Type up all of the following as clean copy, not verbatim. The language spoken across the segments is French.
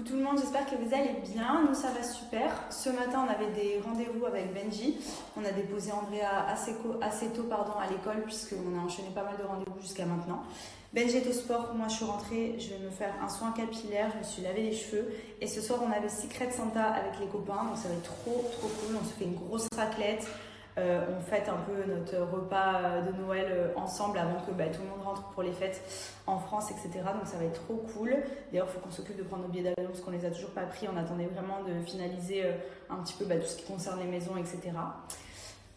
Coucou tout le monde, j'espère que vous allez bien. Nous, ça va super. Ce matin, on avait des rendez-vous avec Benji. On a déposé Andrea assez tôt à l'école puisqu'on a enchaîné pas mal de rendez-vous jusqu'à maintenant. Benji est au sport, moi je suis rentrée, je vais me faire un soin capillaire, je me suis lavé les cheveux. Et ce soir, on avait Secret Santa avec les copains, donc ça va être trop cool. On se fait une grosse raclette. On fête un peu notre repas de Noël ensemble avant que tout le monde rentre pour les fêtes en France, etc. Donc ça va être trop cool. D'ailleurs, il faut qu'on s'occupe de prendre nos billets d'avion parce qu'on les a toujours pas pris. On attendait vraiment de finaliser un petit peu tout ce qui concerne les maisons, etc.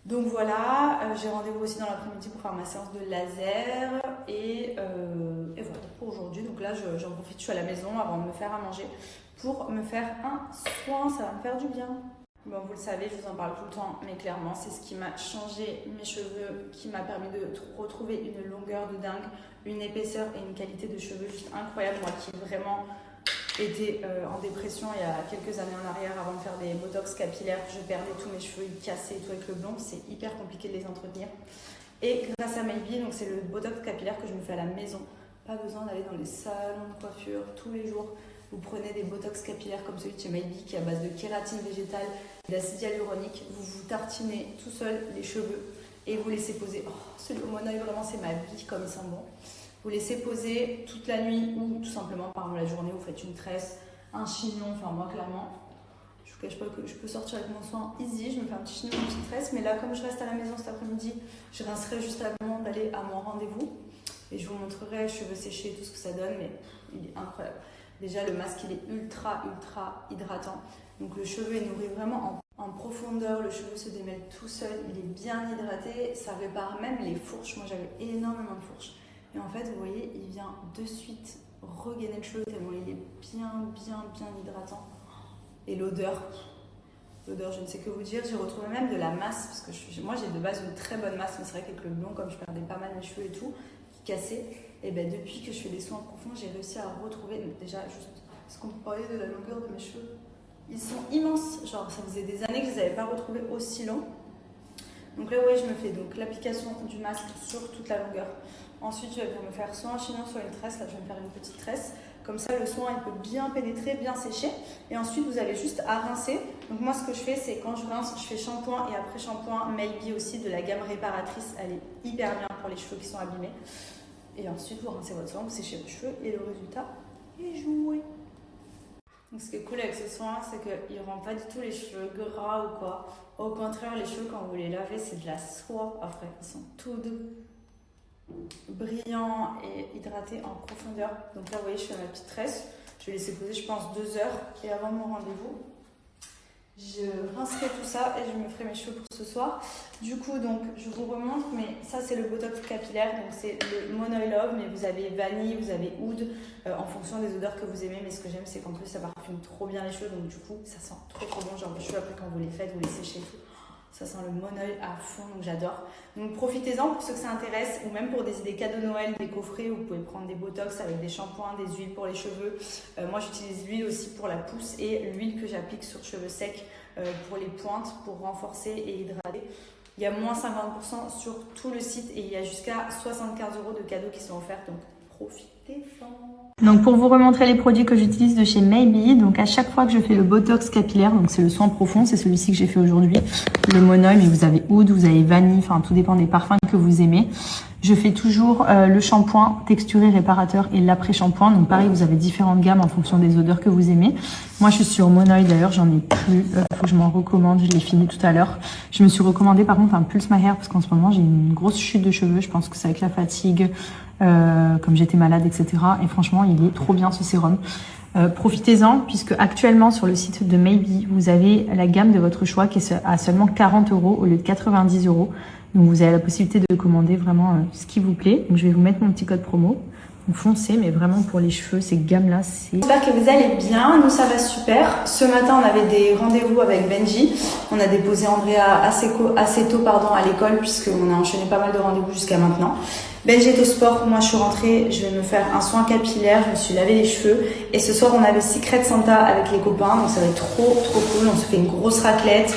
Donc voilà, j'ai rendez-vous aussi dans l'après-midi pour faire ma séance de laser. Et voilà pour aujourd'hui. Donc là, j'en profite, je suis à la maison avant de me faire à manger pour me faire un soin. Ça va me faire du bien. Bon, vous le savez, je vous en parle tout le temps, mais clairement, c'est ce qui m'a changé mes cheveux, qui m'a permis de retrouver une longueur de dingue, une épaisseur et une qualité de cheveux juste incroyable. Moi qui vraiment étais en dépression il y a quelques années en arrière avant de faire des botox capillaires, je perdais tous mes cheveux, ils cassaient et tout avec le blond, c'est hyper compliqué de les entretenir. Et grâce à Maybe, donc c'est le botox capillaire que je me fais à la maison, pas besoin d'aller dans les salons de coiffure tous les jours. Vous prenez des botox capillaires comme celui de chez Maybe qui est à base de kératine végétale et d'acide hyaluronique. Vous vous tartinez tout seul les cheveux et vous laissez poser. Oh, celui au Monoeil, vraiment, c'est ma vie comme il sent bon. Vous laissez poser toute la nuit ou tout simplement pendant la journée. Vous faites une tresse, un chignon. Enfin, moi, clairement, je ne vous cache pas que je peux sortir avec mon soin easy. Je me fais un petit chignon, une petite tresse. Mais là, comme je reste à la maison cet après-midi, je rincerai juste avant d'aller à mon rendez-vous. Et je vous montrerai cheveux séchés, tout ce que ça donne. Mais il est incroyable. Déjà, le masque, il est ultra hydratant. Donc, le cheveu est nourri vraiment en profondeur. Le cheveu se démêle tout seul. Il est bien hydraté. Ça répare même les fourches. Moi, j'avais énormément de fourches. Et en fait, vous voyez, il vient de suite regainer le cheveu tellement il est bien hydratant. Et l'odeur, je ne sais que vous dire. J'ai retrouvé même de la masse. Parce que moi, j'ai de base une très bonne masse. Mais c'est vrai qu'avec le blond, comme je perdais pas mal mes cheveux et tout, qui cassaient. Et depuis que je fais des soins profonds, j'ai réussi à retrouver, déjà juste, est-ce qu'on peut parler de la longueur de mes cheveux? Ils sont immenses, genre ça faisait des années que je ne les avais pas retrouvés aussi longs. Donc là, oui, je me fais donc l'application du masque sur toute la longueur. Ensuite, je vais me faire soit un chignon, soit une tresse. Là, je vais me faire une petite tresse. Comme ça, le soin, il peut bien pénétrer, bien sécher. Et ensuite, vous avez juste à rincer. Donc moi, ce que je fais, c'est quand je rince, je fais shampoing et après shampoing, Maybe aussi de la gamme réparatrice. Elle est hyper bien pour les cheveux qui sont abîmés. Et ensuite, vous rincez votre soin, vous séchez vos cheveux et le résultat est joué. Donc, ce qui est cool avec ce soin, c'est qu'il ne rend pas du tout les cheveux gras ou quoi. Au contraire, les cheveux, quand vous les lavez, c'est de la soie après. Ils sont tout doux, brillants et hydratés en profondeur. Donc là, vous voyez, je fais ma petite tresse. Je vais laisser poser, je pense, 2 heures. Et avant mon rendez-vous, je rincerai tout ça et je me ferai mes cheveux pour ce soir. Du coup, donc, je vous remontre, mais ça, c'est le botox capillaire. Donc, c'est le Monoeil Love, mais vous avez vanille, vous avez oud, en fonction des odeurs que vous aimez. Mais ce que j'aime, c'est qu'en plus, ça parfume trop bien les cheveux. Donc, du coup, ça sent trop bon. Genre, les cheveux, après, quand vous les faites, vous les séchez et tout. Ça sent le Monoeil à fond, donc j'adore. Donc profitez-en pour ceux que ça intéresse, ou même pour des idées cadeaux Noël, des coffrets où vous pouvez prendre des botox avec des shampoings, des huiles pour les cheveux. Moi j'utilise l'huile aussi pour la pousse et l'huile que j'applique sur cheveux secs pour les pointes, pour renforcer et hydrater. Il y a moins 50% sur tout le site et il y a jusqu'à 75 € de cadeaux qui sont offerts, donc profitez-en. Donc pour vous remontrer les produits que j'utilise de chez Maybe, donc à chaque fois que je fais le botox capillaire, donc c'est le soin profond, c'est celui-ci que j'ai fait aujourd'hui, le Monoeil, mais vous avez oud, vous avez vanille, enfin tout dépend des parfums que vous aimez. Je fais toujours le shampoing texturé réparateur et l'après-shampoing. Donc pareil, vous avez différentes gammes en fonction des odeurs que vous aimez. Moi, je suis sur Monoeil d'ailleurs, j'en ai plus. Faut que je m'en recommande, je l'ai fini tout à l'heure. Je me suis recommandé par contre un Pulse My Hair parce qu'en ce moment, j'ai une grosse chute de cheveux. Je pense que c'est avec la fatigue, comme j'étais malade, etc. Et franchement, il est trop bien ce sérum. Profitez-en puisque actuellement sur le site de Maybe, vous avez la gamme de votre choix qui est à seulement 40 € au lieu de 90 €. Donc vous avez la possibilité de commander vraiment ce qui vous plaît. Donc je vais vous mettre mon petit code promo. Donc foncez, mais vraiment pour les cheveux, ces gammes-là, c'est... J'espère que vous allez bien, nous ça va super. Ce matin, on avait des rendez-vous avec Benji. On a déposé Andrea assez tôt à l'école puisqu'on a enchaîné pas mal de rendez-vous jusqu'à maintenant. Benji est au sport, moi je suis rentrée, je vais me faire un soin capillaire, je me suis lavé les cheveux. Et ce soir, on avait Secret Santa avec les copains, donc ça va être trop cool. On se fait une grosse raclette.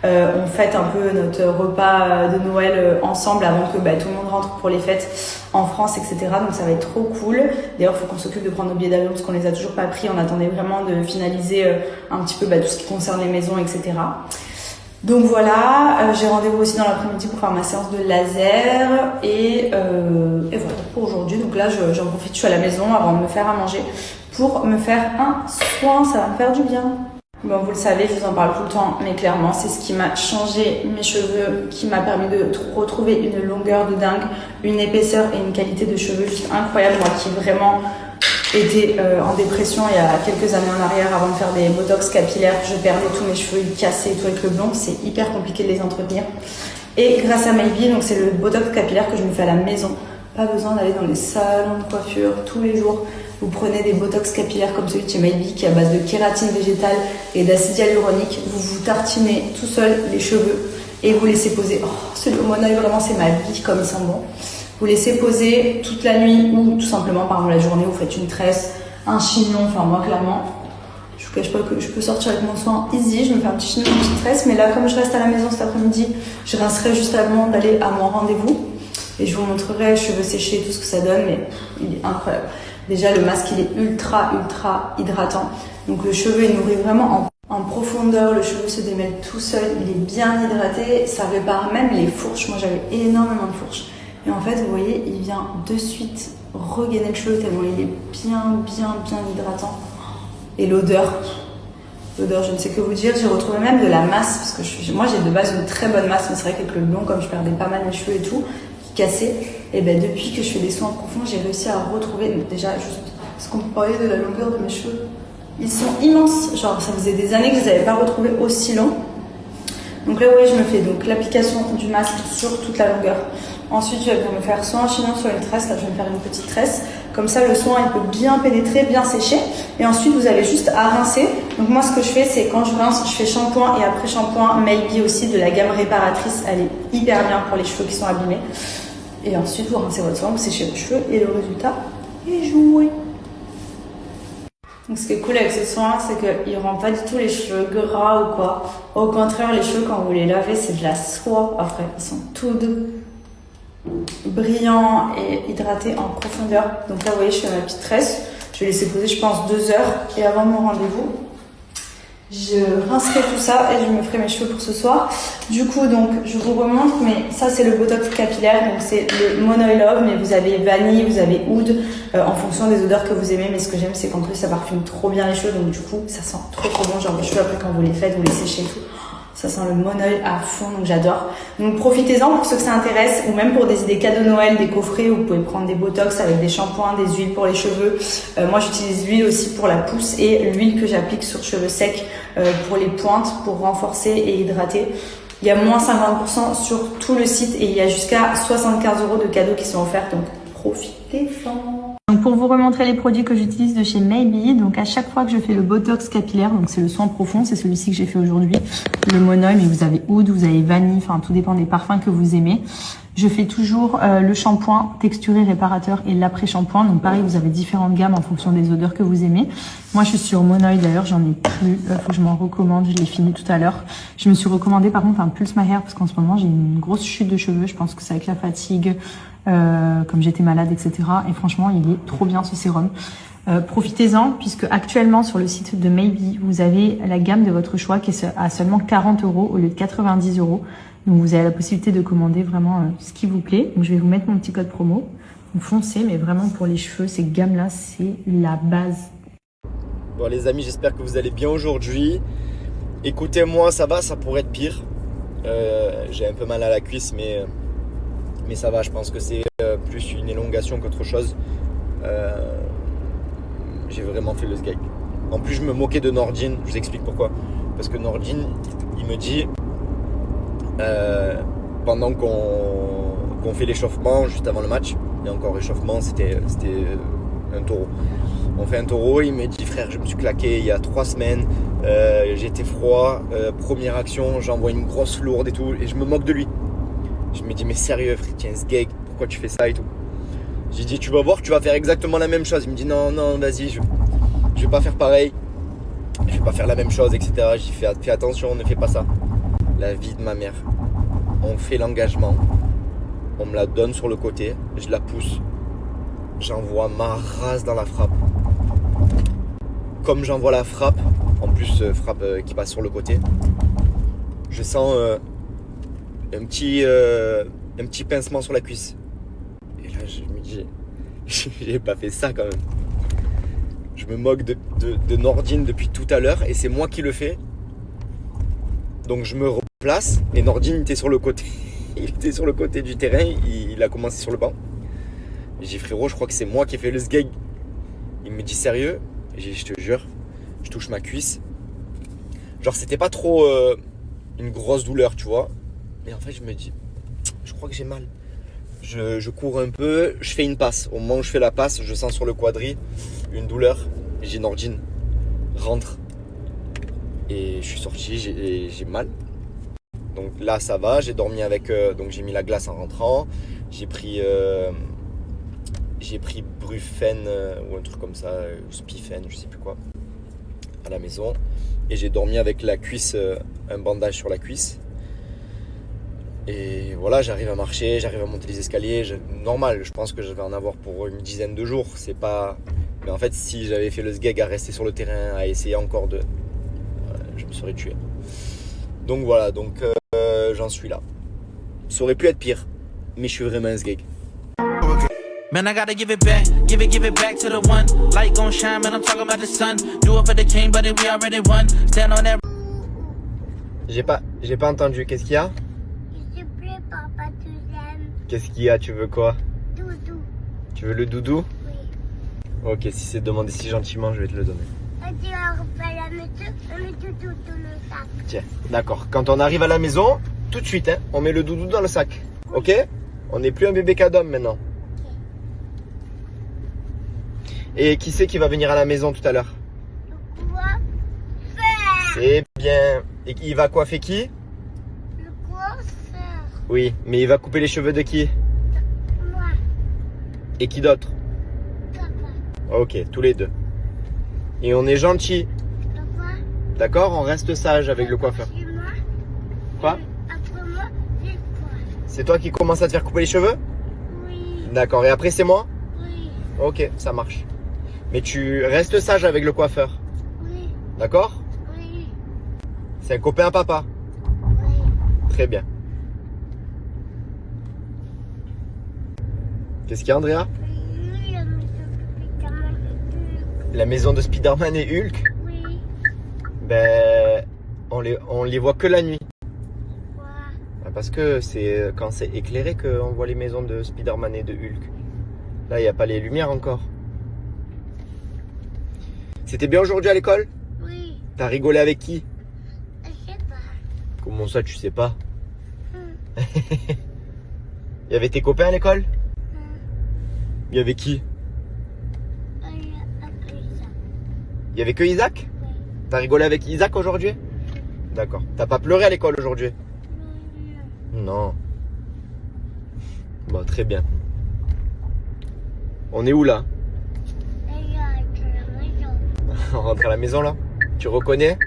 On fête un peu notre repas de Noël ensemble avant que tout le monde rentre pour les fêtes en France, etc. Donc ça va être trop cool. D'ailleurs, il faut qu'on s'occupe de prendre nos billets d'avion parce qu'on les a toujours pas pris. On attendait vraiment de finaliser un petit peu tout ce qui concerne les maisons, etc. Donc voilà, j'ai rendez-vous aussi dans l'après-midi pour faire ma séance de laser et voilà pour aujourd'hui. Donc là, j'en profite, je suis à la maison avant de me faire à manger pour me faire un soin, ça va me faire du bien. Bon, vous le savez, je vous en parle tout le temps, mais clairement, c'est ce qui m'a changé mes cheveux, qui m'a permis de retrouver une longueur de dingue, une épaisseur et une qualité de cheveux juste incroyable. Moi qui vraiment était en dépression il y a quelques années en arrière avant de faire des botox capillaires, je perdais tous mes cheveux, ils cassaient et tout avec le blond, c'est hyper compliqué de les entretenir. Et grâce à Maybe, donc c'est le botox capillaire que je me fais à la maison, pas besoin d'aller dans les salons de coiffure tous les jours. Vous prenez des botox capillaires comme celui de chez Maybe qui est à base de kératine végétale et d'acide hyaluronique, vous vous tartinez tout seul les cheveux et vous laissez poser. Oh, celui au monoeil, vraiment c'est ma vie comme ils sont bons. Vous laissez poser toute la nuit ou tout simplement par la journée, vous faites une tresse, un chignon, enfin moi clairement, je vous cache pas que je peux sortir avec mon soin easy, je me fais un petit chignon, une petite tresse, mais là comme je reste à la maison cet après-midi, je rincerai juste avant d'aller à mon rendez-vous et je vous montrerai cheveux séchés, tout ce que ça donne, mais il est incroyable. Déjà le masque il est ultra hydratant, donc le cheveu il nourrit vraiment en profondeur, le cheveu se démêle tout seul, il est bien hydraté, ça répare même les fourches, moi j'avais énormément de fourches. Et en fait, vous voyez, il vient de suite regainer le cheveu tellement il est bien hydratant. Et l'odeur, je ne sais que vous dire. J'ai retrouvé même de la masse, parce que moi j'ai de base une très bonne masse, mais c'est vrai qu'avec le blond, comme je perdais pas mal mes cheveux et tout, qui cassaient, et depuis que je fais des soins profonds, j'ai réussi à retrouver, déjà juste, parce qu'on peut parler de la longueur de mes cheveux, ils sont immenses, genre ça faisait des années que je les avais pas retrouvés aussi longs. Donc là, oui, je me fais donc l'application du masque sur toute la longueur. Ensuite, je vais me faire soit un chignon, soit une tresse. Là, je vais me faire une petite tresse. Comme ça, le soin, il peut bien pénétrer, bien sécher. Et ensuite, vous avez juste à rincer. Donc moi, ce que je fais, c'est quand je rince, je fais shampoing et après shampoing, Maybe aussi de la gamme réparatrice. Elle est hyper bien pour les cheveux qui sont abîmés. Et ensuite, vous rincez votre soin, vous séchez vos cheveux et le résultat est joué. Donc ce qui est cool avec ce soin, c'est qu'il ne rend pas du tout les cheveux gras ou quoi. Au contraire, les cheveux, quand vous les lavez, c'est de la soie après. Ils sont tout doux, brillants et hydratés en profondeur. Donc là, vous voyez, je fais ma petite tresse. Je vais laisser poser, je pense, 2 heures. Et avant mon rendez-vous, je rincerai tout ça et je me ferai mes cheveux pour ce soir. Du coup, donc, je vous remontre, mais ça, c'est le botox capillaire. Donc, c'est le Mono Love, mais vous avez vanille, vous avez oud, en fonction des odeurs que vous aimez. Mais ce que j'aime, c'est qu'en plus, ça parfume trop bien les cheveux. Donc, du coup, ça sent trop bon. Genre, vos cheveux, après, quand vous les faites, vous les séchez et tout. Ça sent le monoeil à fond, donc j'adore. Donc profitez-en pour ceux que ça intéresse, ou même pour des idées cadeaux Noël, des coffrets où vous pouvez prendre des botox avec des shampoings, des huiles pour les cheveux. Moi j'utilise l'huile aussi pour la pousse et l'huile que j'applique sur cheveux secs pour les pointes, pour renforcer et hydrater. Il y a moins 50% sur tout le site et il y a jusqu'à 75 € de cadeaux qui sont offerts, donc profitez-en. Donc pour vous remontrer les produits que j'utilise de chez Maybe, donc à chaque fois que je fais le botox capillaire, donc c'est le soin profond, c'est celui-ci que j'ai fait aujourd'hui, le monoeil, mais vous avez oud, vous avez vanille, enfin tout dépend des parfums que vous aimez. Je fais toujours le shampoing texturé réparateur et l'après-shampoing, donc pareil vous avez différentes gammes en fonction des odeurs que vous aimez. Moi je suis sur monoeil d'ailleurs, j'en ai plus, faut que je m'en recommande, je l'ai fini tout à l'heure. Je me suis recommandé par contre un Pulse My Hair parce qu'en ce moment j'ai une grosse chute de cheveux, je pense que c'est avec la fatigue, comme j'étais malade, etc. Et franchement, il est trop bien ce sérum. Profitez-en puisque actuellement sur le site de Maybe, vous avez la gamme de votre choix qui est à seulement 40 € au lieu de 90 €. Donc vous avez la possibilité de commander vraiment ce qui vous plaît. Donc je vais vous mettre mon petit code promo. Donc foncez, mais vraiment pour les cheveux, ces gammes-là, c'est la base. Bon les amis, j'espère que vous allez bien aujourd'hui. Écoutez-moi, ça va, ça pourrait être pire. J'ai un peu mal à la cuisse, mais ça va, je pense que c'est plus une élongation qu'autre chose. J'ai vraiment fait le skate. En plus, je me moquais de Nordine, je vous explique pourquoi. Parce que Nordine, il me dit, pendant qu'on fait l'échauffement, juste avant le match, et encore échauffement, c'était un taureau. On fait un taureau, il me dit, frère, je me suis claqué il y a 3 semaines, j'étais froid, première action, j'envoie une grosse lourde et tout, et je me moque de lui. Je me dis, mais sérieux, frère, tiens, ce gag, pourquoi tu fais ça et tout. J'ai dit, tu vas voir, tu vas faire exactement la même chose. Il me dit, non, vas-y, je vais pas faire pareil. Je vais pas faire la même chose, etc. J'ai fait, fais attention, ne fais pas ça. la vie de ma mère. On fait l'engagement, on me la donne sur le côté, je la pousse, j'envoie ma race dans la frappe. Comme j'envoie la frappe, en plus frappe qui passe sur le côté, je sens un petit pincement sur la cuisse. Et là je me dis, j'ai pas fait ça quand même. Je me moque de Nordine depuis tout à l'heure et c'est moi qui le fais. Donc je me replace et Nordine était sur le côté. Il était sur le côté du terrain, il a commencé sur le banc. J'ai dit frérot, je crois que c'est moi qui ai fait le sgeg. Il me dit sérieux? J'ai dit je te jure, je touche ma cuisse. Genre c'était pas trop une grosse douleur, tu vois. Mais en fait je me dis, je crois que j'ai mal. Je cours un peu, je fais une passe. Au moment où je fais la passe, je sens sur le quadri une douleur. J'ai Nordine, rentre. Et je suis sorti, j'ai mal. Donc là ça va, j'ai dormi avec, donc j'ai mis la glace en rentrant. J'ai pris Brufen ou un truc comme ça, Spifen, je sais plus quoi, à la maison. Et j'ai dormi avec la cuisse, un bandage sur la cuisse. Et voilà, j'arrive à marcher, j'arrive à monter les escaliers. Normal, je pense que je vais en avoir pour une dizaine de jours. C'est pas. Mais en fait, si j'avais fait le sgeg à rester sur le terrain, à essayer encore de. Je me serais tué. Donc voilà, j'en suis là. Ça aurait pu être pire, mais je suis vraiment un sgeg. Man, I gotta give it back to the one. Light gon' shine, man, I'm talking about the sun. Do it for the king, but we already won. Stand on that. J'ai pas entendu, qu'est-ce qu'il y a? S'il te plaît, papa, tu l'aimes. Qu'est-ce qu'il y a? Tu veux quoi? Doudou. Tu veux le doudou? Oui. Ok, si c'est demandé si gentiment, je vais te le donner. Et tu vas refaire la maison, on met doudou dans le sac. Tiens, d'accord. Quand on arrive à la maison, tout de suite, hein, on met le doudou dans le sac. Ok? On n'est plus un bébé cadom maintenant. Et qui c'est qui va venir à la maison tout à l'heure? Le coiffeur. C'est bien. Et il va coiffer qui? Le coiffeur. Oui, mais il va couper les cheveux de qui? Moi. Et qui d'autre? Papa. Ok, tous les deux. Et on est gentil. Papa. D'accord? On reste sage avec le coiffeur. C'est moi. Quoi? Après moi, c'est toi. C'est toi qui commence à te faire couper les cheveux? Oui. D'accord. Et après c'est moi? Oui. Ok, ça marche. Mais tu restes sage avec le coiffeur. Oui. D'accord? Oui. C'est un copain à papa. Oui. Très bien. Qu'est-ce qu'il y a, Andrea? Oui, la maison de Spiderman et Hulk. La maison de Spider-Man et Hulk? Oui. Ben, on les voit que la nuit. Quoi? Parce que c'est quand c'est éclairé qu'on voit les maisons de Spider-Man et de Hulk. Là, il n'y a pas les lumières encore. C'était bien aujourd'hui à l'école? Oui. T'as rigolé avec qui? Je sais pas. Comment ça, tu sais pas? Il y avait tes copains à l'école? Il y avait qui? Il y avait que Isaac? Oui. T'as rigolé avec Isaac aujourd'hui? D'accord. T'as pas pleuré à l'école aujourd'hui? Non. Bon, très bien. On est où là? On rentre à la maison là? Tu reconnais?